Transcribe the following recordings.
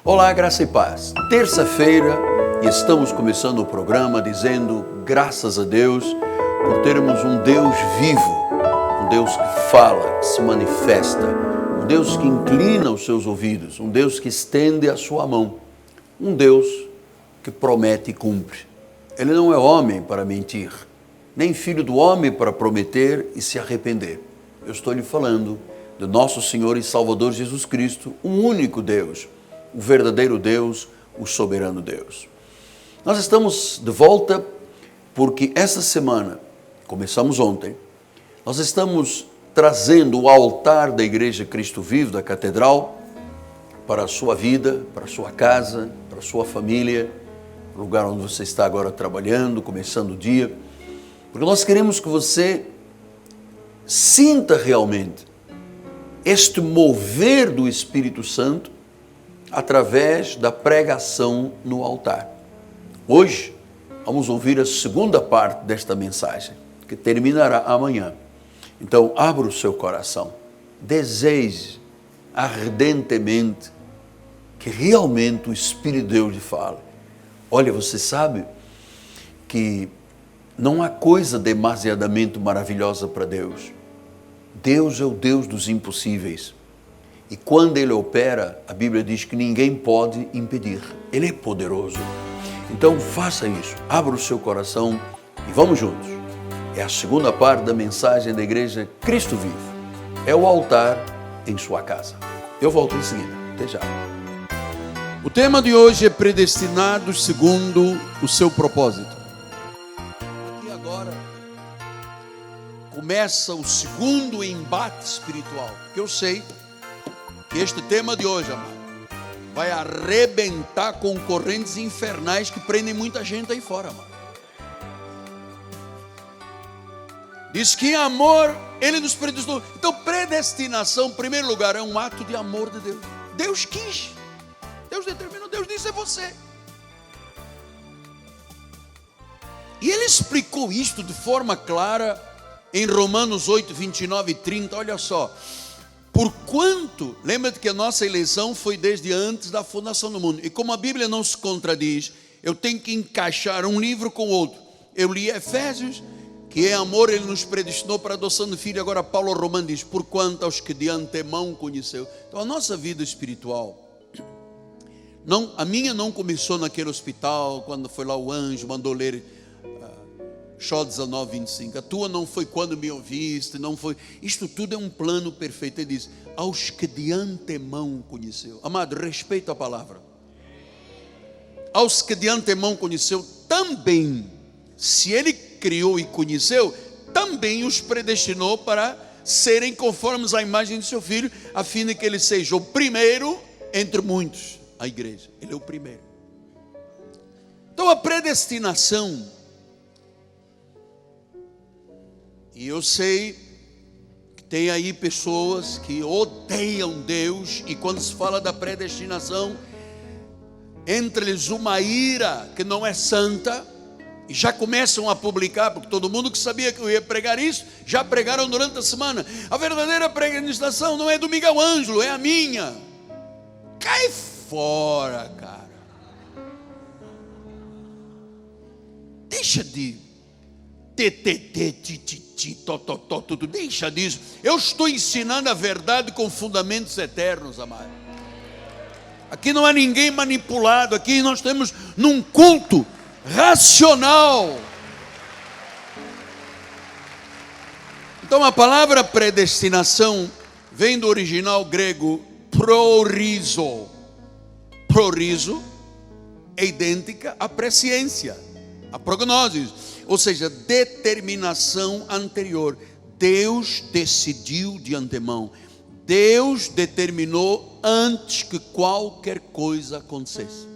Olá, graça e paz. Terça-feira e estamos começando o programa dizendo graças a Deus por termos um Deus vivo, um Deus que fala, que se manifesta, um Deus que inclina os seus ouvidos, um Deus que estende a sua mão, um Deus que promete e cumpre. Ele não é homem para mentir, nem filho do homem para prometer e se arrepender. Eu estou lhe falando do nosso Senhor e Salvador Jesus Cristo, um único Deus, o verdadeiro Deus, o soberano Deus. Nós estamos de volta porque essa semana, começamos ontem, nós estamos trazendo o altar da Igreja Cristo Vivo, da Catedral, para a sua vida, para a sua casa, para a sua família, o lugar onde você está agora trabalhando, começando o dia, porque nós queremos que você sinta realmente este mover do Espírito Santo através da pregação no altar. Hoje, vamos ouvir a segunda parte desta mensagem, que terminará amanhã. Então, abra o seu coração, deseje ardentemente que realmente o Espírito de Deus lhe fale. Olha, você sabe que não há coisa demasiadamente maravilhosa para Deus. Deus é o Deus dos impossíveis. E quando Ele opera, a Bíblia diz que ninguém pode impedir. Ele é poderoso. Então faça isso, abra o seu coração e vamos juntos. É a segunda parte da mensagem da Igreja Cristo Vivo. É o altar em sua casa. Eu volto em seguida. Até já. O tema de hoje é predestinados segundo o seu propósito. Aqui agora começa o segundo embate espiritual. Que eu sei que este tema de hoje, amado, vai arrebentar com correntes infernais que prendem muita gente aí fora, amado. Diz que em amor Ele nos predestinou. Então predestinação, em primeiro lugar, é um ato de amor de Deus. Deus quis, Deus determinou, Deus disse é você. E Ele explicou isto de forma clara em Romanos 8, 29 e 30, olha só. Porquanto, lembra-te que a nossa eleição foi desde antes da fundação do mundo. E como a Bíblia não se contradiz, eu tenho que encaixar um livro com o outro. Eu li Efésios, que em amor Ele nos predestinou para a adoção de filho. Agora Paulo Romano diz, porquanto aos que de antemão conheceu. Então a nossa vida espiritual, a minha não começou naquele hospital, quando foi lá o anjo, mandou ler Jó 19, 25, a tua não foi quando me ouviste, não foi, isto tudo é um plano perfeito. Ele diz, aos que de antemão conheceu. Amado, respeita a palavra. Aos que de antemão conheceu, também, se Ele criou e conheceu, também os predestinou para serem conformes à imagem de seu Filho, a fim de que Ele seja o primeiro entre muitos, a igreja. Ele é o primeiro. Então a predestinação, e eu sei que tem aí pessoas que odeiam Deus, e quando se fala da predestinação, entre eles uma ira que não é santa, e já começam a publicar, porque todo mundo que sabia que eu ia pregar isso, já pregaram durante a semana. A verdadeira predestinação não é do Miguel Ângelo, é a minha. Cai fora, cara. Deixa de tudo, deixa disso. Eu estou ensinando a verdade com fundamentos eternos, amado. Aqui não há ninguém manipulado, aqui nós temos num culto racional. Então a palavra predestinação vem do original grego prorizo. Prorizo é idêntica à presciência, a prognoses, ou seja, determinação anterior. Deus decidiu de antemão. Deus determinou antes que qualquer coisa acontecesse.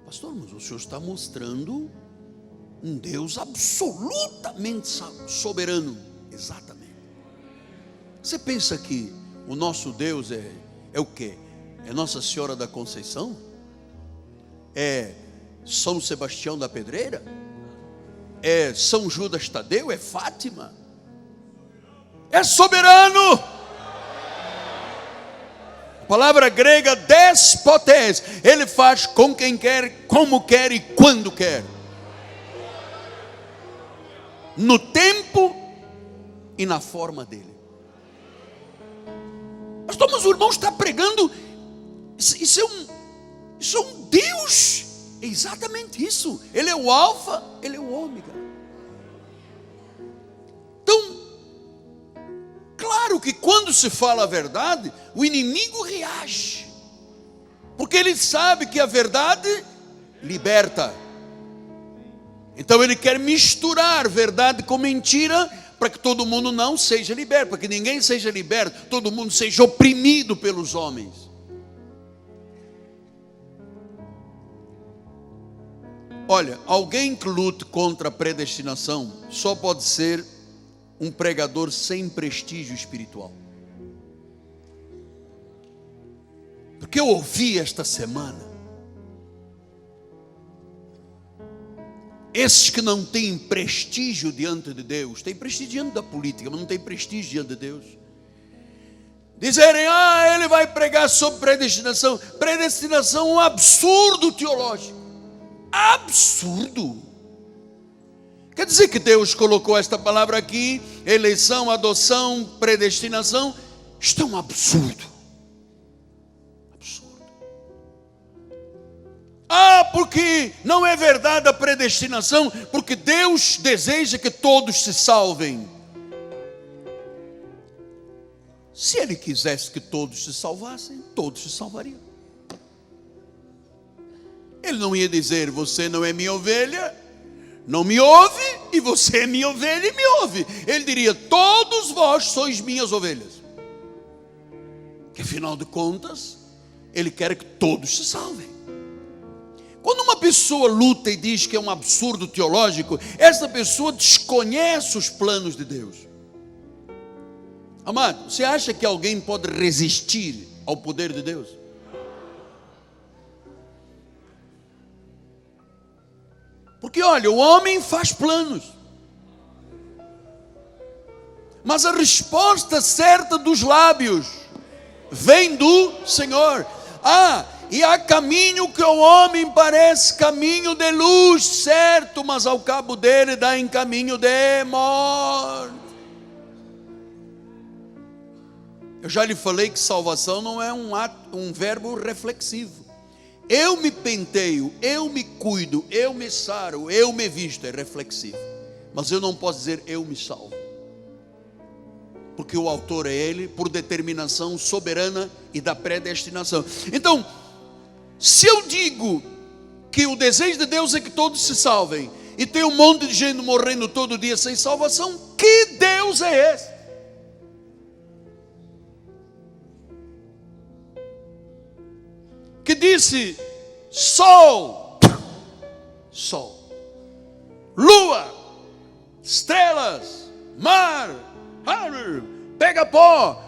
Pastor, mas o senhor está mostrando um Deus absolutamente soberano. Exatamente. Você pensa que o nosso Deus é o quê? É Nossa Senhora da Conceição? É São Sebastião da Pedreira? É São Judas Tadeu? É Fátima? É soberano. A palavra grega despotes, ele faz com quem quer, como quer e quando quer. No tempo e na forma dele. Pastor, mas o irmão está pregando, isso é um Deus. É exatamente isso. Ele é o alfa, ele é o ômega. Então, claro que quando se fala a verdade, o inimigo reage, porque ele sabe que a verdade liberta. Então ele quer misturar verdade com mentira, para que todo mundo não seja liberto, para que ninguém seja liberto, todo mundo seja oprimido pelos homens. Olha, alguém que lute contra a predestinação só pode ser um pregador sem prestígio espiritual. Porque eu ouvi esta semana, esses que não têm prestígio diante de Deus, têm prestígio diante da política, mas não têm prestígio diante de Deus, dizerem, ele vai pregar sobre predestinação. Predestinação é um absurdo teológico. Absurdo. Quer dizer que Deus colocou esta palavra aqui, eleição, adoção, predestinação, isto é um absurdo. Absurdo. Porque não é verdade a predestinação, porque Deus deseja que todos se salvem. Se Ele quisesse que todos se salvassem, todos se salvariam. Ele não ia dizer, você não é minha ovelha, não me ouve, e você é minha ovelha e me ouve. Ele diria, todos vós sois minhas ovelhas. Que afinal de contas, Ele quer que todos se salvem. Quando uma pessoa luta e diz que é um absurdo teológico, essa pessoa desconhece os planos de Deus. Amado, você acha que alguém pode resistir ao poder de Deus? Porque olha, o homem faz planos, mas a resposta certa dos lábios vem do Senhor. E há caminho que ao homem parece caminho de luz, certo, mas ao cabo dele dá em caminho de morte. Eu já lhe falei que salvação não é um verbo reflexivo. Eu me penteio, eu me cuido, eu me saro, eu me visto, é reflexivo. Mas eu não posso dizer eu me salvo, porque o autor é Ele, por determinação soberana e da predestinação. Então, se eu digo que o desejo de Deus é que todos se salvem, e tem um monte de gente morrendo todo dia sem salvação, que Deus é esse? Que disse, sol, lua, estrelas, mar, pega pó,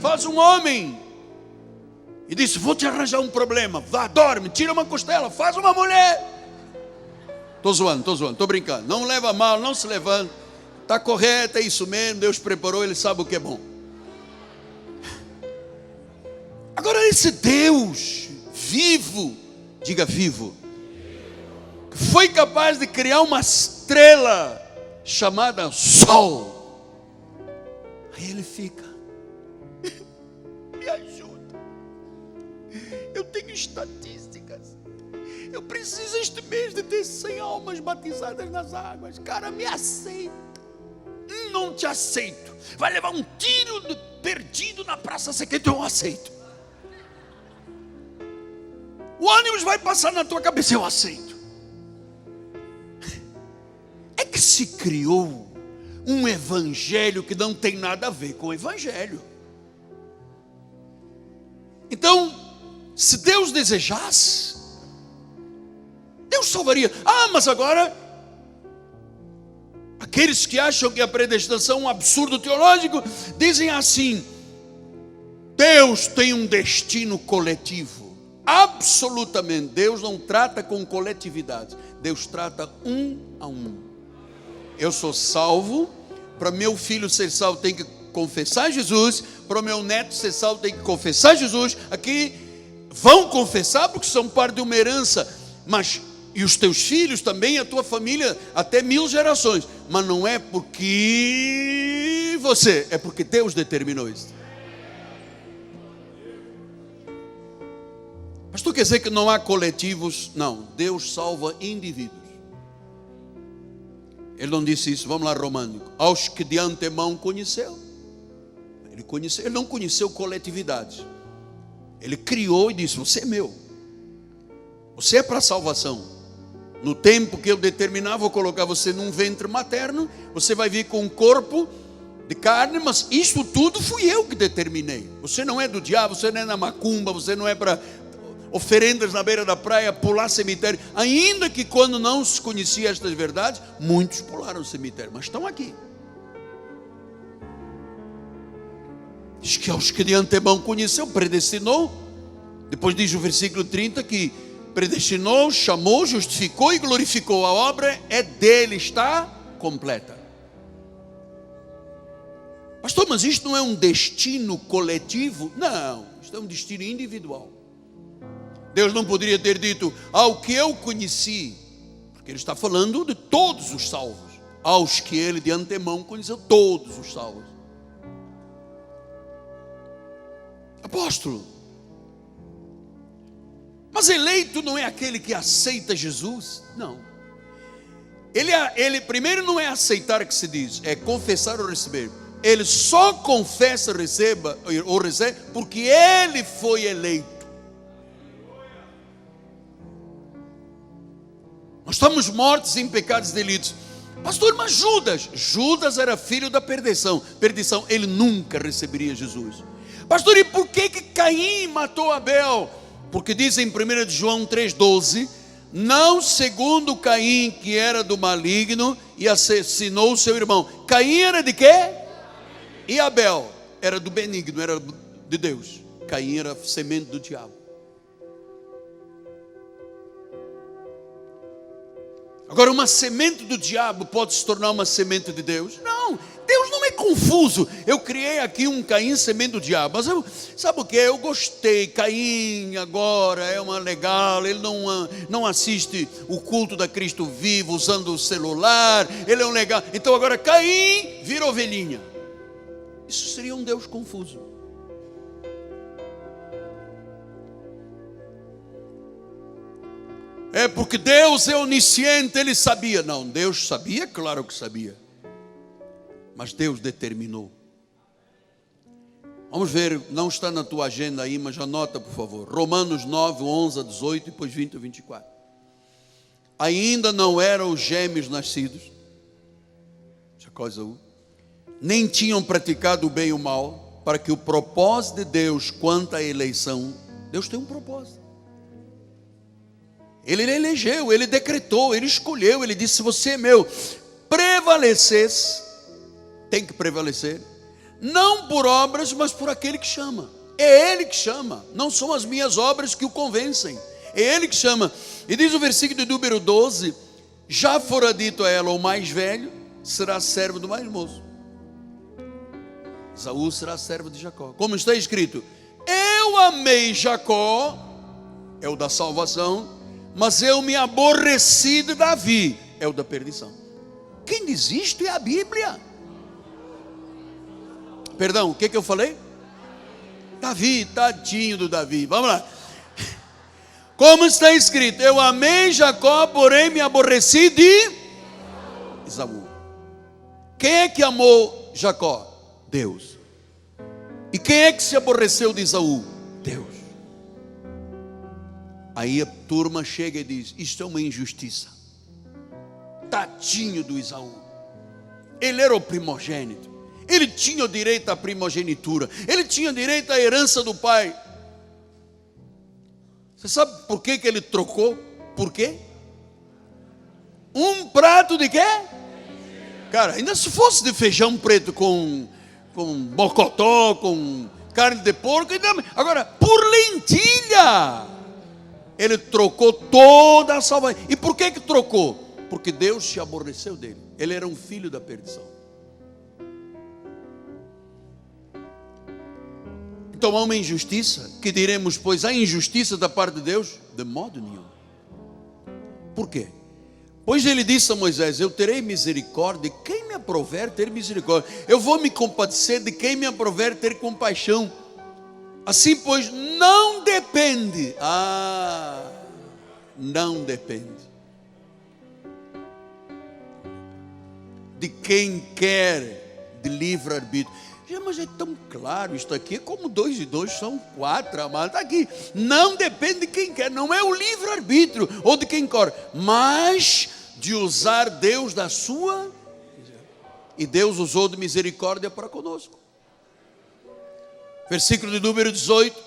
faz um homem, e disse, vou te arranjar um problema, vá, dorme, tira uma costela, faz uma mulher. Estou zoando, estou brincando, não leva mal, não se levanta, está correto, é isso mesmo, Deus preparou, Ele sabe o que é bom. Agora esse Deus vivo, diga vivo, que foi capaz de criar uma estrela chamada Sol, aí ele fica, me ajuda, eu tenho estatísticas, eu preciso este mês de ter 100 almas batizadas nas águas, cara, me aceita. Não te aceito, vai levar um tiro perdido na praça secreta, eu aceito. O ônibus vai passar na tua cabeça, eu aceito. É que se criou um evangelho que não tem nada a ver com o evangelho. Então, se Deus desejasse, Deus salvaria. Mas agora, aqueles que acham que a predestinação é um absurdo teológico, dizem assim, Deus tem um destino coletivo. Absolutamente, Deus não trata com coletividade, Deus trata um a um. Eu sou salvo, para meu filho ser salvo tem que confessar Jesus, para o meu neto ser salvo tem que confessar Jesus. Aqui vão confessar porque são parte de uma herança, mas e os teus filhos também, a tua família, até 1000 gerações. Mas não é porque você, é porque Deus determinou isso. Mas tu quer dizer que não há coletivos? Não, Deus salva indivíduos. Ele não disse isso, vamos lá, românico. Aos que de antemão conheceu. Ele não conheceu coletividades. Ele criou e disse, você é meu. Você é para a salvação. No tempo que eu determinar, vou colocar você num ventre materno. Você vai vir com um corpo de carne, mas isso tudo fui eu que determinei. Você não é do diabo, você não é na macumba, você não é para oferendas na beira da praia, pular cemitério. Ainda que quando não se conhecia estas verdades, muitos pularam o cemitério, mas estão aqui. Diz que aos que de antemão conheceu, predestinou. Depois diz o versículo 30 que predestinou, chamou, justificou e glorificou. A obra é dele, está completa. Pastor, mas isto não é um destino coletivo? Não, isto é um destino individual. Deus não poderia ter dito, ao que eu conheci, porque ele está falando de todos os salvos. Aos que ele de antemão conheceu, todos os salvos. Apóstolo, mas eleito não é aquele que aceita Jesus? Não. Ele primeiro não é aceitar que se diz, é confessar ou receber. Ele só confessa ou recebe porque ele foi eleito. Nós estamos mortos em pecados e delitos. Pastor, mas Judas era filho da perdição. Ele nunca receberia Jesus. Pastor, e por que Caim matou Abel? Porque diz em 1 João 3,12, não segundo Caim, que era do maligno e assassinou seu irmão. Caim era de quê? E Abel era do benigno, era de Deus. Caim era semente do diabo. Agora, uma semente do diabo pode se tornar uma semente de Deus? Não, Deus não é confuso. Eu criei aqui um Caim semente do diabo, mas sabe o que? Eu gostei. Caim agora é uma legal. Ele não assiste o culto da Cristo vivo usando o celular. Ele é um legal. Então agora Caim vira ovelhinha. Isso seria um Deus confuso. É porque Deus é onisciente, Ele sabia. Não, Deus sabia, claro que sabia. Mas Deus determinou. Vamos ver, não está na tua agenda aí, mas anota por favor. Romanos 9, 11 a 18, depois 20 a 24. Ainda não eram os gêmeos nascidos, Jacó e Esaú, nem tinham praticado o bem e o mal, para que o propósito de Deus quanto à eleição, Deus tem um propósito. Ele elegeu, Ele decretou, Ele escolheu, Ele disse, você é meu. Prevalecesse, tem que prevalecer, não por obras, mas por aquele que chama. É Ele que chama, não são as minhas obras que o convencem. É Ele que chama. E diz o versículo de número 12, já fora dito a ela, o mais velho será servo do mais moço. Esaú será servo de Jacó. Como está escrito, eu amei Jacó, é o da salvação, mas eu me aborreci de Davi, é o da perdição. Quem diz isto é a Bíblia. Perdão, o que eu falei? Davi, tadinho do Davi. Vamos lá. Como está escrito, eu amei Jacó, porém me aborreci de Esaú. Quem é que amou Jacó? Deus. E quem é que se aborreceu de Esaú? Deus. Aí a turma chega e diz, isto é uma injustiça. Tadinho do Esaú. Ele era o primogênito. Ele tinha o direito à primogenitura. Ele tinha direito à herança do pai. Você sabe por que ele trocou? Por quê? Um prato de quê? Cara, ainda se fosse de feijão preto com bocotó, com carne de porco. Agora, por lentilha. Ele trocou toda a salvação. E por que trocou? Porque Deus se aborreceu dele. Ele era um filho da perdição. Então há uma injustiça, que diremos, pois há injustiça da parte de Deus? De modo nenhum. Por quê? Pois ele disse a Moisés: eu terei misericórdia de quem me aprover ter misericórdia. Eu vou me compadecer de quem me aprover ter compaixão. Assim, pois, não depende. Não depende de quem quer de livre-arbítrio. Mas é tão claro, isto aqui é como 2 e 2 são 4, amado. Está aqui, não depende de quem quer, não é o livre-arbítrio ou de quem quer, mas de usar Deus da sua, e Deus usou de misericórdia para conosco. Versículo de número 18: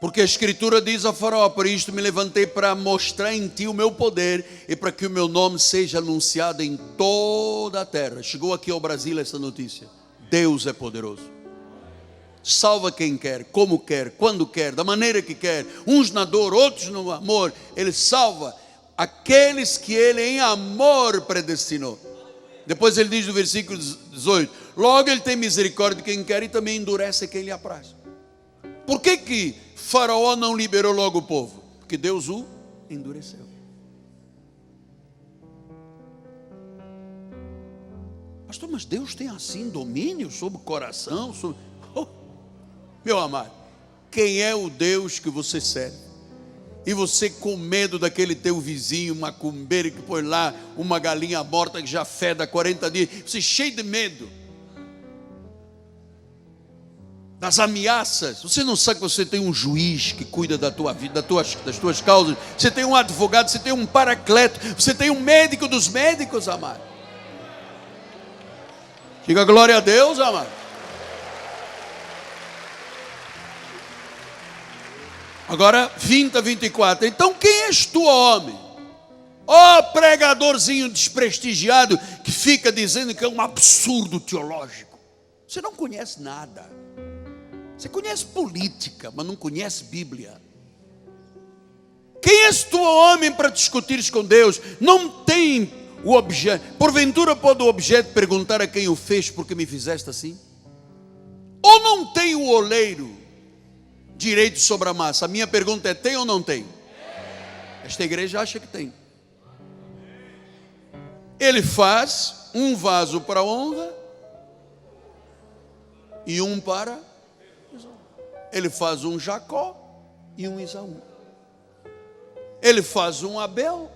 porque a Escritura diz a Faraó: por isto me levantei para mostrar em ti o meu poder e para que o meu nome seja anunciado em toda a terra. Chegou aqui ao Brasil essa notícia. Deus é poderoso, salva quem quer, como quer, quando quer, da maneira que quer, uns na dor, outros no amor. Ele salva aqueles que ele em amor predestinou. Depois ele diz no versículo 18: logo ele tem misericórdia de quem quer e também endurece quem lhe apraz. Por que Faraó não liberou logo o povo? Porque Deus o endureceu. Pastor, mas Deus tem assim domínio sobre o coração? Meu amado, quem é o Deus que você serve? E você com medo daquele teu vizinho macumbeiro que põe lá uma galinha morta que já fede há 40 dias, você cheio de medo das ameaças. Você não sabe que você tem um juiz que cuida da tua vida, das tuas causas. Você tem um advogado, você tem um paracleto, você tem um médico dos médicos, amado. Diga glória a Deus, amado. Agora 20 a 24. Então quem és tu, homem? Pregadorzinho desprestigiado que fica dizendo que é um absurdo teológico. Você não conhece nada. Você conhece política, mas não conhece Bíblia. Quem és tu, homem, para discutires com Deus? Não tem o objeto. Porventura pode o objeto perguntar a quem o fez: por que me fizeste assim? Ou não tem o oleiro direito sobre a massa? A minha pergunta é: tem ou não tem? Esta igreja acha que tem. Ele faz um vaso para honra e um para Esaú. Ele faz um Jacó e um Esaú. Ele faz um Abel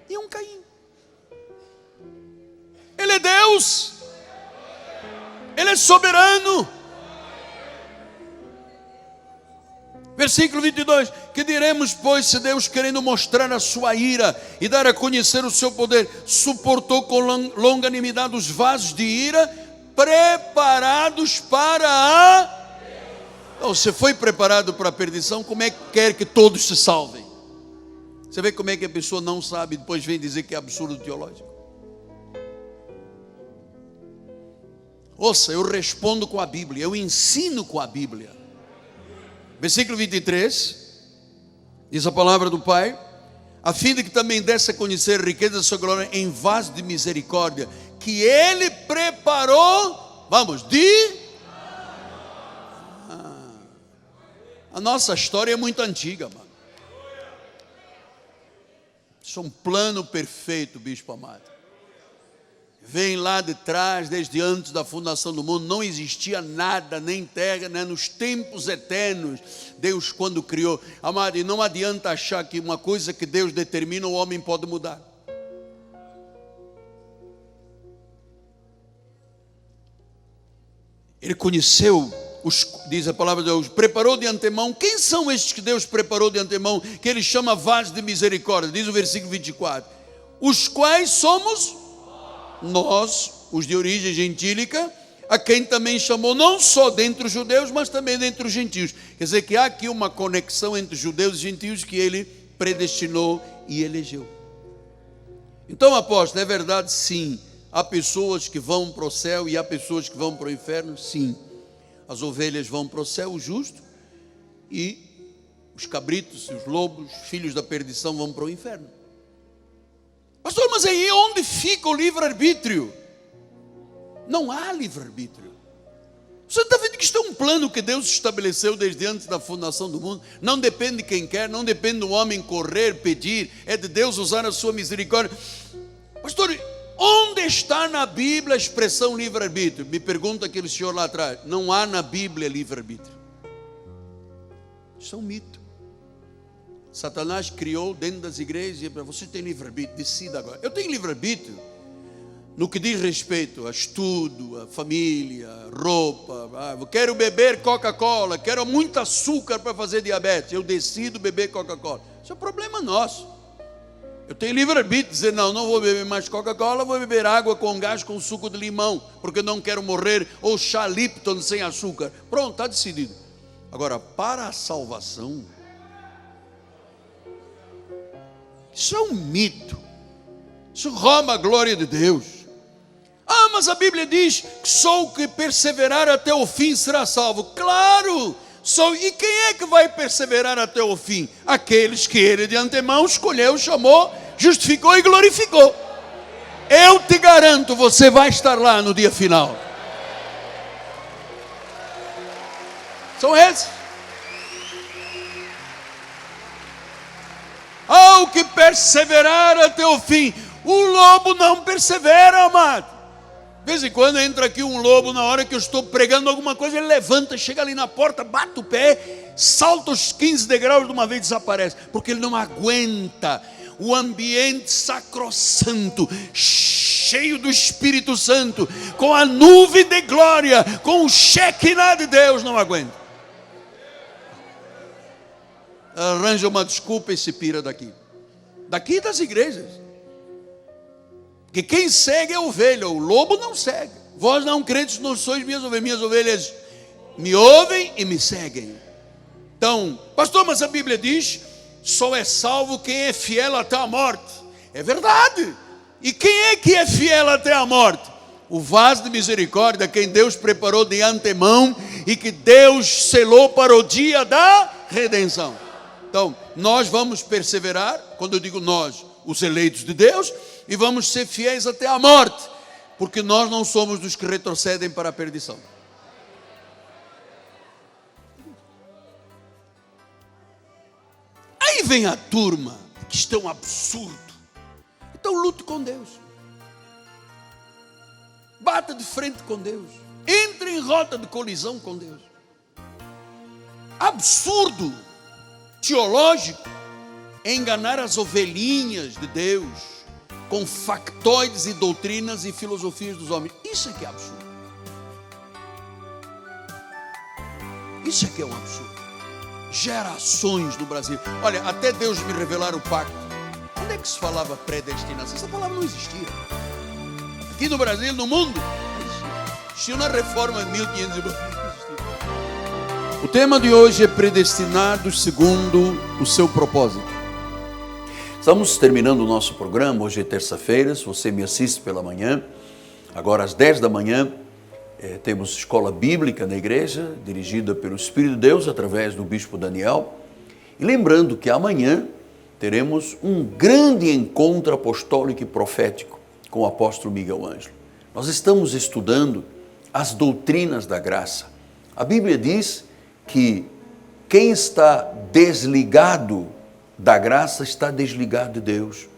e um Caim. Ele é Deus, Ele é soberano. Versículo 22: que diremos, pois, se Deus, querendo mostrar a sua ira e dar a conhecer o seu poder, suportou com longanimidade os vasos de ira preparados para a... Então, você foi preparado para a perdição, como é que quer que todos se salvem? Você vê como é que a pessoa não sabe e depois vem dizer que é absurdo teológico. Ouça, eu respondo com a Bíblia, eu ensino com a Bíblia. Versículo 23, diz a palavra do Pai: a fim de que também desse a conhecer a riqueza da sua glória em vaso de misericórdia, que Ele preparou, a nossa história é muito antiga, mano. Isso é um plano perfeito, bispo amado. Vem lá de trás, desde antes da fundação do mundo, não existia nada, nem terra, né? Nos tempos eternos, Deus quando criou. Amado, e não adianta achar que uma coisa que Deus determina, o homem pode mudar. Ele conheceu, diz a palavra de Deus, preparou de antemão. Quem são estes que Deus preparou de antemão, que Ele chama vasos de misericórdia? Diz o versículo 24, os quais somos nós, os de origem gentílica, a quem também chamou não só dentre os judeus, mas também dentre os gentios. Quer dizer que há aqui uma conexão entre judeus e gentios que Ele predestinou e elegeu. Então, apóstolo, é verdade? Sim. Há pessoas que vão para o céu e há pessoas que vão para o inferno? Sim. As ovelhas vão para o céu, o justo, e os cabritos, os lobos, os filhos da perdição vão para o inferno. Pastor, mas aí onde fica o livre-arbítrio? Não há livre-arbítrio. Você está vendo que isto é um plano que Deus estabeleceu desde antes da fundação do mundo? Não depende de quem quer, não depende do homem correr, pedir, é de Deus usar a sua misericórdia. Pastor, onde está na Bíblia a expressão livre-arbítrio? Me pergunta aquele senhor lá atrás. Não há na Bíblia livre-arbítrio. Isso é um mito. Satanás criou dentro das igrejas e para você tem livre-arbítrio, decida agora. Eu tenho livre-arbítrio no que diz respeito a estudo, a família, roupa. Eu quero beber Coca-Cola, quero muito açúcar para fazer diabetes. Eu decido beber Coca-Cola. Isso é problema nosso. Eu tenho livre-arbítrio, dizer não vou beber mais Coca-Cola, vou beber água com gás com suco de limão, porque não quero morrer, ou chá Lipton sem açúcar. Pronto, está decidido. Agora, para a salvação, isso é um mito. Isso rouba a glória de Deus. Mas a Bíblia diz que só o que perseverar até o fim será salvo. Claro! E quem é que vai perseverar até o fim? Aqueles que Ele de antemão escolheu, chamou, justificou e glorificou. Eu te garanto, você vai estar lá no dia final. São esses. Ao que perseverar até o fim. O lobo não persevera, amado. De vez em quando entra aqui um lobo, na hora que eu estou pregando alguma coisa, ele levanta, chega ali na porta, bate o pé, salta os 15 degraus de uma vez e desaparece, porque ele não aguenta o ambiente sacrossanto, cheio do Espírito Santo, com a nuvem de glória, com o Shekinah de Deus, não aguenta. Arranja uma desculpa e se pira daqui das igrejas. Porque quem segue é a ovelha, o lobo não segue. Vós não crentes não sois minhas ovelhas me ouvem e me seguem. Então, pastor, mas a Bíblia diz, só é salvo quem é fiel até a morte. É verdade. E quem é que é fiel até a morte? O vaso de misericórdia, quem Deus preparou de antemão e que Deus selou para o dia da redenção. Então, nós vamos perseverar, quando eu digo nós, os eleitos de Deus, e vamos ser fiéis até a morte, porque nós não somos dos que retrocedem para a perdição. Aí vem a turma, que isto é um absurdo. Então lute com Deus. Bata de frente com Deus. Entre em rota de colisão com Deus. Absurdo, teológico, enganar as ovelhinhas de Deus com factoides e doutrinas e filosofias dos homens. Isso é que é absurdo. Isso é que é um absurdo. Gerações no Brasil. Olha, até Deus me revelar o pacto. Onde é que se falava predestinação? Essa palavra não existia. Aqui no Brasil, no mundo, existia na reforma de 1500. O tema de hoje é predestinados segundo o seu propósito. Estamos terminando o nosso programa, hoje é terça-feira, se você me assiste pela manhã, agora às 10 da manhã, temos escola bíblica na igreja, dirigida pelo Espírito de Deus, através do Bispo Daniel. E lembrando que amanhã teremos um grande encontro apostólico e profético com o apóstolo Miguel Ângelo. Nós estamos estudando as doutrinas da graça. A Bíblia diz que quem está desligado da graça está desligado de Deus,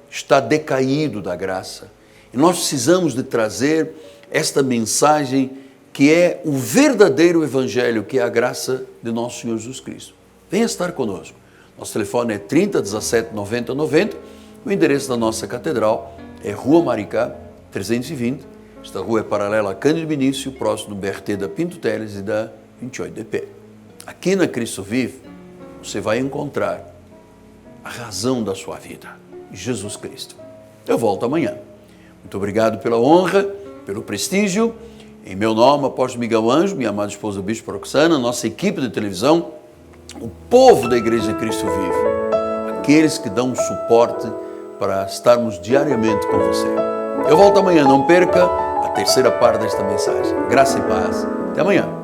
está decaído da graça. E nós precisamos de trazer esta mensagem que é o verdadeiro evangelho, que é a graça de nosso Senhor Jesus Cristo. Venha estar conosco. Nosso telefone é 30 17 90 90. O endereço da nossa catedral é Rua Maricá, 320. Esta rua é paralela a Cândido Vinícius, próximo do BRT da Pinto Teles e da 28DP. Aqui na Cristo Vive, você vai encontrar a razão da sua vida, Jesus Cristo. Eu volto amanhã. Muito obrigado pela honra, pelo prestígio. Em meu nome, apóstolo Miguel Ângelo, minha amada esposa Bispo Roxana, nossa equipe de televisão, o povo da Igreja Cristo Vive, aqueles que dão suporte para estarmos diariamente com você. Eu volto amanhã, não perca a terceira parte desta mensagem. Graça e paz. Até amanhã.